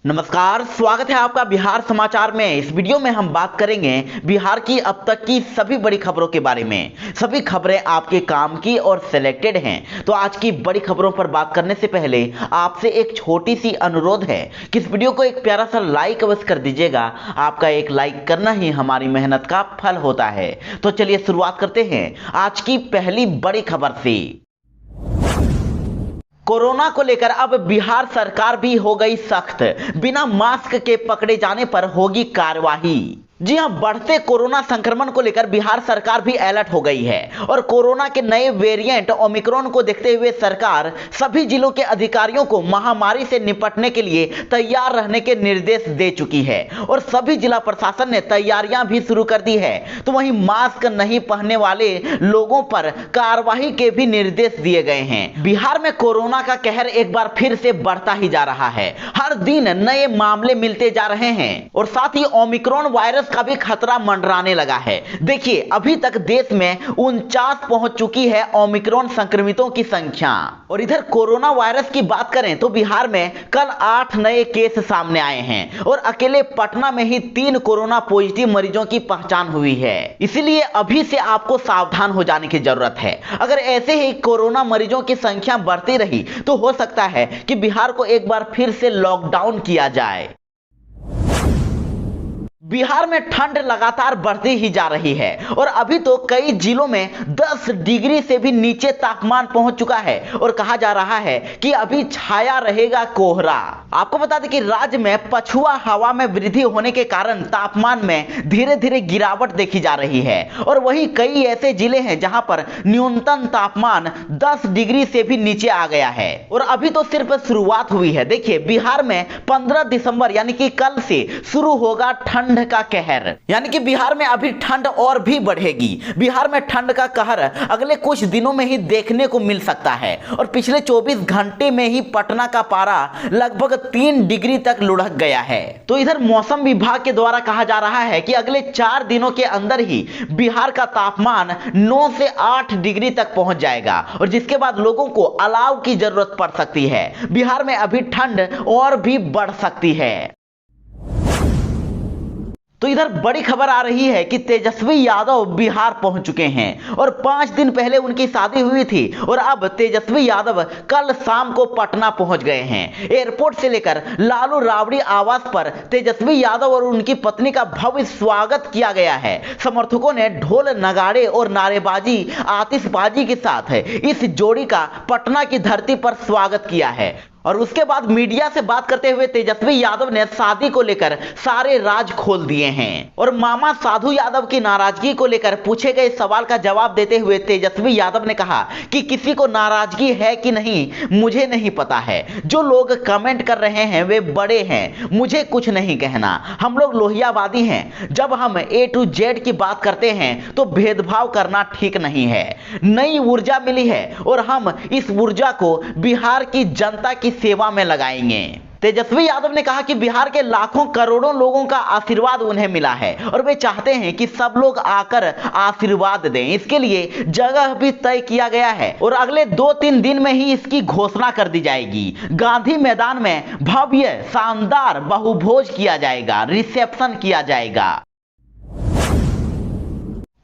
नमस्कार, स्वागत है आपका बिहार समाचार में। इस वीडियो में हम बात करेंगे बिहार की अब तक की सभी बड़ी खबरों के बारे में। सभी खबरें आपके काम की और सिलेक्टेड हैं। तो आज की बड़ी खबरों पर बात करने से पहले आपसे एक छोटी सी अनुरोध है कि इस वीडियो को एक प्यारा सा लाइक अवश्य कर दीजिएगा। आपका एक लाइक करना ही हमारी मेहनत का फल होता है। तो चलिए शुरुआत करते हैं आज की पहली बड़ी खबर से। कोरोना को लेकर अब बिहार सरकार भी हो गई सख्त। बिना मास्क के पकड़े जाने पर होगी कार्रवाई। जी हां, बढ़ते कोरोना संक्रमण को लेकर बिहार सरकार भी अलर्ट हो गई है और कोरोना के नए वेरिएंट ओमिक्रॉन को देखते हुए सरकार सभी जिलों के अधिकारियों को महामारी से निपटने के लिए तैयार रहने के निर्देश दे चुकी है और सभी जिला प्रशासन ने तैयारियां भी शुरू कर दी है। तो वहीं मास्क नहीं पहनने वाले लोगों पर कार्रवाई के भी निर्देश दिए गए हैं। बिहार में कोरोना का कहर एक बार फिर से बढ़ता ही जा रहा है। हर दिन नए मामले मिलते जा रहे हैं और साथ ही ओमिक्रॉन वायरस का भी खतरा मंडराने लगा है। देखिए, अभी तक देश में 49 पहुंच चुकी है ओमिक्रॉन संक्रमितों की संख्या। और इधर कोरोना वायरस की बात करें तो बिहार में कल 8 नए केस सामने आए हैं और अकेले पटना में ही 3 कोरोना पॉजिटिव मरीजों की पहचान हुई है। इसलिए अभी से आपको सावधान हो जाने की जरूरत है। अगर ऐसे ही कोरोना मरीजों की संख्या बढ़ती रही तो हो सकता है कि बिहार को एक बार फिर से लॉकडाउन किया जाए। बिहार में ठंड लगातार बढ़ती ही जा रही है और अभी तो कई जिलों में 10 डिग्री से भी नीचे तापमान पहुंच चुका है और कहा जा रहा है कि अभी छाया रहेगा कोहरा। आपको बता दें कि राज्य में पछुआ हवा में वृद्धि होने के कारण तापमान में धीरे धीरे गिरावट देखी जा रही है और वहीं कई ऐसे जिले हैं जहां पर न्यूनतम तापमान 10 डिग्री से भी नीचे आ गया है और अभी तो सिर्फ शुरुआत हुई है। देखिए, बिहार में 15 दिसंबर यानी कि कल से शुरू होगा ठंड का कहर, यानी कि बिहार में अभी ठंड और भी बढ़ेगी। बिहार में ठंड का कहर अगले कुछ दिनों में ही देखने को मिल सकता है और पिछले 24 घंटे में ही पटना का पारा लगभग 3 डिग्री तक लुढ़क गया है। तो इधर मौसम विभाग के द्वारा कहा जा रहा है कि अगले 4 दिनों के अंदर ही बिहार का तापमान 9 से 8 डिग्री तक पहुंच जाएगा और जिसके बाद लोगों को अलाव की जरूरत पड़ सकती है। बिहार में अभी ठंड और भी बढ़ सकती है। तो इधर बड़ी खबर आ रही है कि तेजस्वी यादव बिहार पहुंच चुके हैं और 5 दिन पहले उनकी शादी हुई थी और अब तेजस्वी यादव कल शाम को पटना पहुंच गए हैं। एयरपोर्ट से लेकर लालू राबड़ी आवास पर तेजस्वी यादव और उनकी पत्नी का भव्य स्वागत किया गया है। समर्थकों ने ढोल नगाड़े और नारेबाजी आतिशबाजी के साथ इस जोड़ी का पटना की धरती पर स्वागत किया है और उसके बाद मीडिया से बात करते हुए तेजस्वी यादव ने शादी को लेकर सारे राज खोल दिए हैं और मामा साधु यादव की नाराजगी को लेकर पूछे गए सवाल का जवाब देते हुए तेजस्वी यादव ने कहा कि किसी को नाराजगी है कि नहीं मुझे नहीं पता है। जो लोग कमेंट कर रहे हैं वे बड़े हैं, मुझे कुछ नहीं कहना। हम लोग लोहियावादी हैं। जब हम A to Z की बात करते हैं तो भेदभाव करना ठीक नहीं है। नई ऊर्जा मिली है और हम इस ऊर्जा को बिहार की जनता की सेवा में लगाएंगे। तेजस्वी यादव ने कहा कि बिहार के लाखों करोड़ों लोगों का आशीर्वाद उन्हें मिला है और वे चाहते हैं कि सब लोग आकर आशीर्वाद दें। इसके लिए जगह भी तय किया गया है और अगले 2-3 दिन में ही इसकी घोषणा कर दी जाएगी। गांधी मैदान में भव्य शानदार बहुभोज किया जाएगा, रिसेप्शन किया जाएगा।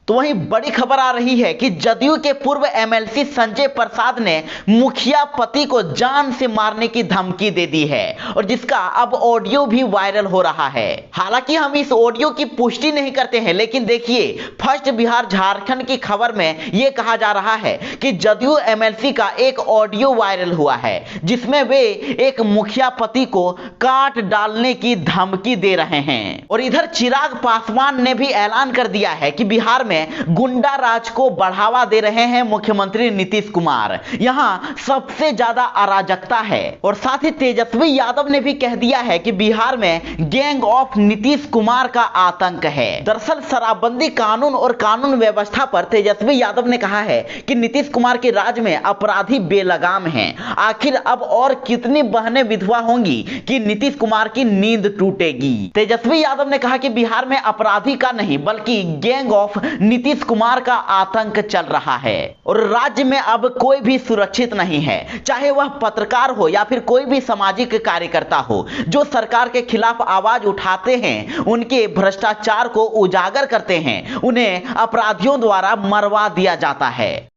तो वहीं बड़ी खबर आ रही है कि जदयू के पूर्व MLC संजय प्रसाद ने मुखिया पति को जान से मारने की धमकी दे दी है और जिसका अब ऑडियो भी वायरल हो रहा है। हालांकि हम इस ऑडियो की पुष्टि नहीं करते हैं, लेकिन देखिए, फर्स्ट बिहार झारखंड की खबर में यह कहा जा रहा है कि जदयू MLC का एक ऑडियो वायरल हुआ है जिसमें वे एक मुखिया पति को काट डालने की धमकी दे रहे हैं। और इधर चिराग पासवान ने भी ऐलान कर दिया है कि बिहार में गुंडा राज को बढ़ावा दे रहे हैं मुख्यमंत्री नीतीश कुमार। यहां सबसे ज्यादा अराजकता है और साथ ही तेजस्वी यादव ने भी कह दिया है कि बिहार में गैंग ऑफ नीतीश कुमार का आतंक है। दरअसल शराबबंदी कानून और कानून व्यवस्था पर तेजस्वी यादव ने कहा है कि नीतीश कुमार के राज में अपराधी बेलगाम हैं। आखिर अब और कितनी बहनें विधवा होंगी कि नीतीश कुमार की नींद टूटेगी। तेजस्वी यादव ने कहा कि बिहार में अपराधी का नहीं बल्कि गैंग ऑफ नीतीश कुमार का आतंक चल रहा है और राज्य में अब कोई भी सुरक्षित नहीं है, चाहे वह पत्रकार हो या फिर कोई भी सामाजिक कार्यकर्ता हो जो सरकार के खिलाफ आवाज उठाते हैं, उनके भ्रष्टाचार को उजागर करते हैं, उन्हें अपराधियों द्वारा मरवा दिया जाता है।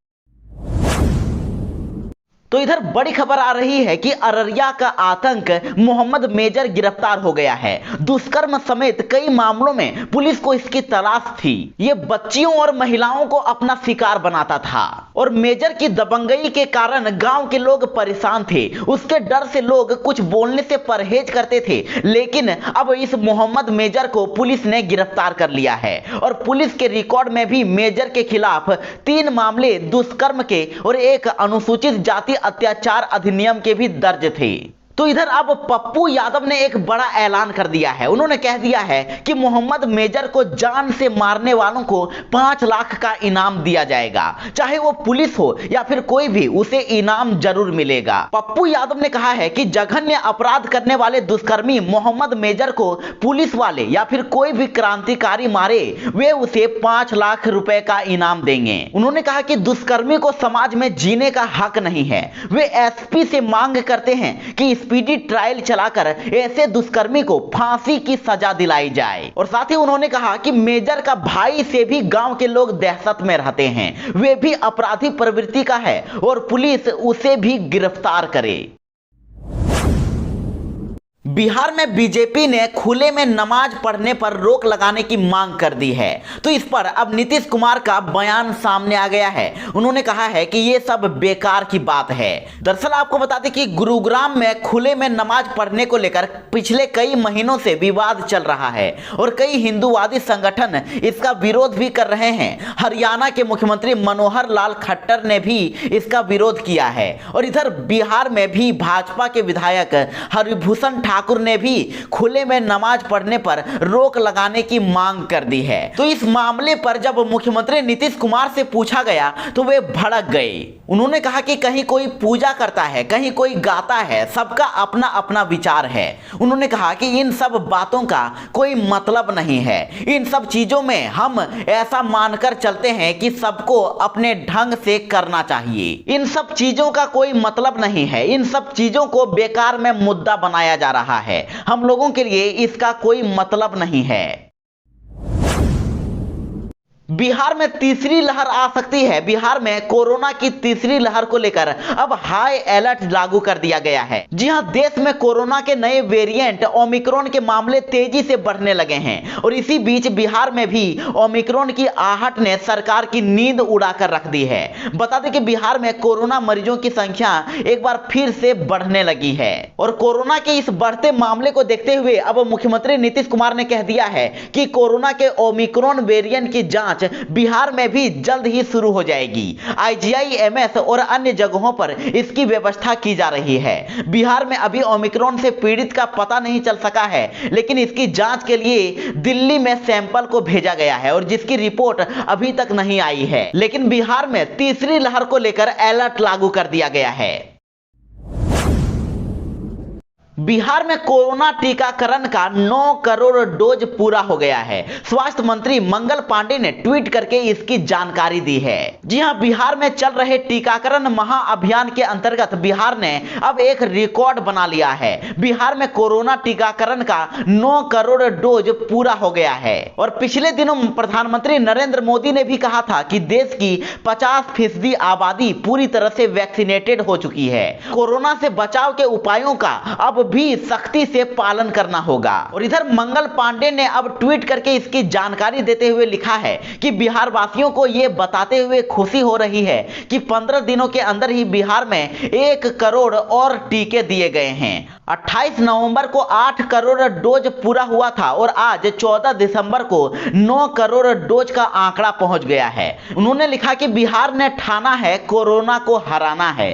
तो इधर बड़ी खबर आ रही है कि अररिया का आतंक मोहम्मद मेजर गिरफ्तार हो गया है। दुष्कर्म समेत कई मामलों में पुलिस को इसकी तलाश थी। ये बच्चियों और महिलाओं को अपना शिकार बनाता था और मेजर की दबंगई के कारण गांव के लोग परेशान थे। उसके डर से लोग कुछ बोलने से परहेज करते थे, लेकिन अब इस मोहम्मद मेजर को पुलिस ने गिरफ्तार कर लिया है और पुलिस के रिकॉर्ड में भी मेजर के खिलाफ 3 मामले दुष्कर्म के और एक अनुसूचित जाति अत्याचार अधिनियम के भी दर्ज थे। तो इधर अब पप्पू यादव ने एक बड़ा ऐलान कर दिया है। उन्होंने कह दिया है कि मोहम्मद मेजर को जान से मारने वालों को 5 लाख का इनाम दिया जाएगा, चाहे वो पुलिस हो या फिर कोई भी, उसे इनाम जरूर मिलेगा। पप्पू यादव ने कहा है कि जघन्य अपराध करने वाले दुष्कर्मी मोहम्मद मेजर को पुलिस वाले या फिर कोई भी क्रांतिकारी मारे, वे उसे 5 लाख रुपए का इनाम देंगे। उन्होंने कहा कि दुष्कर्मी को समाज में जीने का हक नहीं है। वे एसपी से मांग करते हैं कि स्पीडी ट्रायल चलाकर ऐसे दुष्कर्मी को फांसी की सजा दिलाई जाए। और साथ ही उन्होंने कहा कि मेजर का भाई से भी गांव के लोग दहशत में रहते हैं, वे भी अपराधी प्रवृत्ति का है और पुलिस उसे भी गिरफ्तार करे। बिहार में बीजेपी ने खुले में नमाज पढ़ने पर रोक लगाने की मांग कर दी है। तो इस पर अब नीतीश कुमार का बयान सामने आ गया है। उन्होंने कहा है कि ये सब बेकार की बात है। दरअसल आपको बता दें कि गुरुग्राम में खुले में नमाज पढ़ने को लेकर पिछले कई महीनों से विवाद चल रहा है और कई हिंदूवादी संगठन इसका विरोध भी कर रहे हैं। हरियाणा के मुख्यमंत्री मनोहर लाल खट्टर ने भी इसका विरोध किया है और इधर बिहार में भी भाजपा के विधायक हरिभूषण ठाकुर ने भी खुले में नमाज पढ़ने पर रोक लगाने की मांग कर दी है। तो इस मामले पर जब मुख्यमंत्री नीतीश कुमार से पूछा गया तो वे भड़क गए। उन्होंने कहा कि कहीं कोई पूजा करता है, कहीं कोई गाता है, सबका अपना अपना विचार है। उन्होंने कहा कि इन सब बातों का कोई मतलब नहीं है। इन सब चीजों में हम ऐसा मानकर चलते हैं कि सबको अपने ढंग से करना चाहिए। इन सब चीजों का कोई मतलब नहीं है। इन सब चीजों को बेकार में मुद्दा बनाया जा रहा है। हम लोगों के लिए इसका कोई मतलब नहीं है। बिहार में तीसरी लहर आ सकती है। बिहार में कोरोना की तीसरी लहर को लेकर अब हाई अलर्ट लागू कर दिया गया है। जी हां, देश में कोरोना के नए वेरिएंट ओमिक्रॉन के मामले तेजी से बढ़ने लगे हैं और इसी बीच बिहार में भी ओमिक्रॉन की आहट ने सरकार की नींद उड़ाकर रख दी है। बता दें कि बिहार में कोरोना मरीजों की संख्या एक बार फिर से बढ़ने लगी है और कोरोना के इस बढ़ते मामले को देखते हुए अब मुख्यमंत्री नीतीश कुमार ने कह दिया है कि कोरोना के ओमिक्रॉन वेरिएंट की जांच बिहार में भी जल्द ही शुरू हो जाएगी। IGIMS और अन्य जगहों पर इसकी व्यवस्था की जा रही है। बिहार में अभी ओमिक्रॉन से पीड़ित का पता नहीं चल सका है, लेकिन इसकी जांच के लिए दिल्ली में सैंपल को भेजा गया है और जिसकी रिपोर्ट अभी तक नहीं आई है। लेकिन बिहार में तीसरी लहर को लेकर अलर्ट लागू कर दिया गया है। बिहार में कोरोना टीकाकरण का 9 करोड़ डोज पूरा हो गया है। स्वास्थ्य मंत्री मंगल पांडे ने ट्वीट करके इसकी जानकारी दी है। जी हां, बिहार में चल रहे टीकाकरण महाअभियान के अंतर्गत बिहार ने अब एक रिकॉर्ड बना लिया है। बिहार में कोरोना टीकाकरण का 9 करोड़ डोज पूरा हो गया है और पिछले दिनों प्रधानमंत्री नरेंद्र मोदी ने भी कहा था कि देश की 50% आबादी पूरी तरह से वैक्सीनेटेड हो चुकी है। कोरोना से बचाव के उपायों का अब भी सख्ती से पालन करना होगा। और इधर मंगल पांडे ने अब ट्वीट करके इसकी जानकारी देते हुए लिखा है कि बिहार वासियों को यह बताते हुए खुशी हो रही है कि 15 दिनों के अंदर ही बिहार में 1 करोड़ और टीके दिए गए हैं। 28 नवंबर को 8 करोड़ डोज पूरा हुआ था और आज 14 दिसंबर को 9 करोड़ डोज का आंकड़ा पहुंच गया है। उन्होंने लिखा कि बिहार ने ठाना है कोरोना को हराना है।